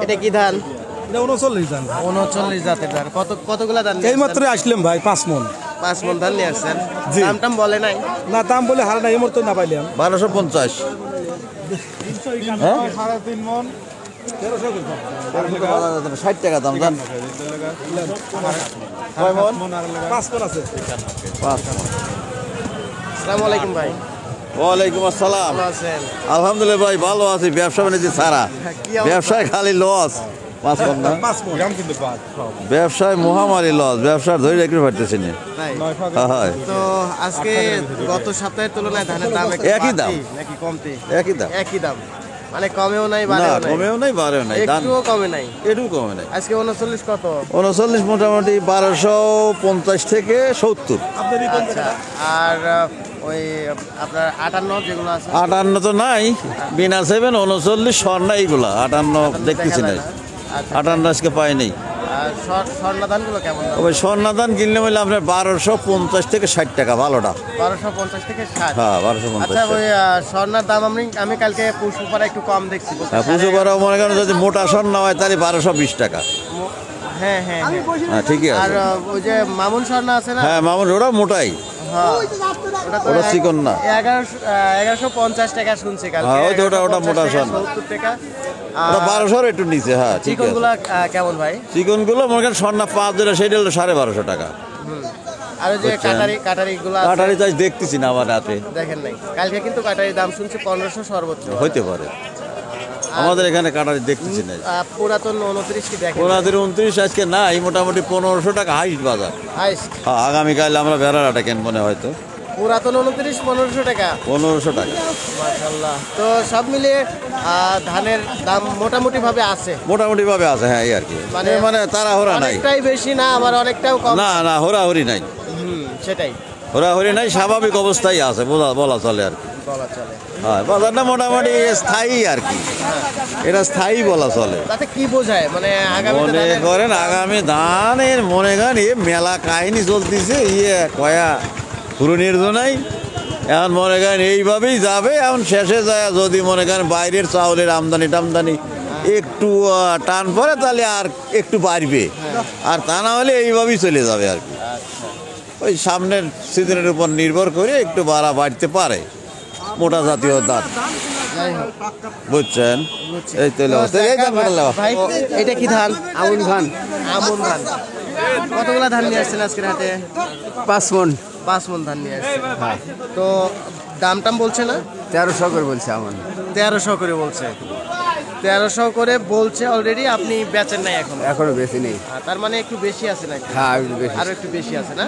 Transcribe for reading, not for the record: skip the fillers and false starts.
এটা কি ধান? এটা 39 ধান। 39 জাতের ধান। কতগুলা ধান? এইমাত্র আসলাম ভাই 5 মন। 5 মন ধান নিয়ে আসছেন। জি। দাম বলে নাই? না দাম বলে হার নাই, এমর তো না পাইলাম 1250। হ্যাঁ 3.5 মন 60 টাকা দাম জান। 5 মন আছে। 5 মন। আসসালামু আলাইকুম ভাই। ওয়ালাইকুম আসসালাম। ভালো আছেন? আলহামদুলিল্লাহ ভাই ভালো আছি। ব্যবসা বাণিজ্য ছাড়া, কি অবস্থা? ব্যবসায় খালি লস। 5 মন না, 5 মন দাম কিন্তু বাদ। ব্যবসায় মহামারী লস। ব্যবসার ধরে রাখতে পারতেছি না। তাই? হয় তো আজকে গত সপ্তাহের তুলনায় ধানের দাম একই দাম নাকি কমতে? একই দাম। একই দাম, মানে কমেও নাই না বাড়েও নাই? কমেও নাই বাড়েও নাই, দাম একটুও কমে নাই। একটু কমে নাই। আজকে 39 কত? 39 মোটামুটি 1250 থেকে 70। আচ্ছা, আর ওই আপনার 58 যেগুলো আছে 58 তো নাই, বিনা 7 39 স্বর্ণা এইগুলা 58 দেখতেছি না। আচ্ছা, 58 আজকে পাই নাই। আর স্বর্ণা ধানগুলো কেমন দাম? ওই স্বর্ণা ধান কিনলে বললে আপনার 1250 থেকে 60 টাকা ভালোটা। 1250 থেকে 60। হ্যাঁ 1250। আচ্ছা, ওই স্বর্ণার দাম আমি কালকে পুষ্পপাড়া একটু কম দেখছি। পুজো করা মনে করেন যদি মোটা স্বর্ণা হয় তাহলে 1220 টাকা। হ্যাঁ হ্যাঁ হ্যাঁ। হ্যাঁ ঠিকই আর আছে। ওই যে মামুন স্বর্ণা আছে না? হ্যাঁ মামুন ওরা মোটাই, হ্যাঁ, তো ওটা চিকন না। 1150 টাকা শুনছি কালকে। হ্যাঁ, ওই তো ওটা 1150 মোটা টাকা, স্বর্ণা। 70 টাকা। ওটা 1200 একটু নিচে। হ্যাঁ ঠিক আছে। চিকনগুলা কেমন ভাই? চিকন গুলো মনে করেন স্বর্ণা 5 দিলে সেটা হলো 1250 টাকা। আর ওই যে কাটারিগুলো আছে? কাটারি চাষ দেখতেছি না আমার রাতে। দেখেন নাই? কালকে কিন্তু কাটারির দাম শুনছি 1500 সর্বোচ্চ। হইতে পারে, আমাদের এখানে কাটারি দেখতেছি না। পুরাতন 29 কি দেখেন? 29 আজকে নাই, মোটামুটি 1500 টাকা হাইস্ট বাজার। হাইস্ট হ্যাঁ আগামীকাল আমরা বেড়াটা কিনবো না হয়তো। পুরাতন 29 1500 টাকা। 1500 টাকা মাশাআল্লাহ। তো সব মিলিয়ে ধানের দাম মোটামুটি ভাবে আছে। মোটামুটি ভাবে আছে। হ্যাঁ এই আর কি, মানে তাড়াহুড়া নাই। অনেকটাই বেশি না, আবার অনেকটাও কম না না হোরাহুরি নাই, সেটাই হোরাহুরি নাই, স্বাভাবিক অবস্থায় আছে বলা চলে আর কি। বলা চলে। হ্যাঁ বাজারটা মোটামুটি স্থায়ী আর কি, এটা স্থায়ী বলা চলে। তাতে কি বোঝায় মানে আগামী মনে করেন আগামী ধানের মনে করেন মেলা কাহিনী চলতেছে, কয়া পুরনির জন্যই এখন মনে করেন এইভাবেই যাবে। এখন শেষে যায় যদি মনে করেন বাইরের চাউলের আমদানি টামদানি একটু টান পড়ে তাহলে আর একটু বাড়বে, আর তা না হলে এইভাবেই চলে যাবে আর কি। ওই সামনের সিজনের উপর নির্ভর করে একটু বাড়তে পারে মোটা জাতীয় ধান, বুঝছেন? এই তো ভাই, এটা কি ধান? আমন ধান। আমন ধান। কতগুলা ধান নিয়ে আসছেন আজকের হাটে? 5 মন। 5 মন ধান নিয়ে আসছেন। তো দাম বলছে না? 1300 করে বলছে আমন। 1300 করে বলছে। 1300 করে বলছে অলরেডি, আপনি বেচেন নাই এখন? এখনো বেশি নেই। তার মানে একটু বেশি আছে নাকি? হ্যাঁ বেশি। আরো একটু বেশি আছে না?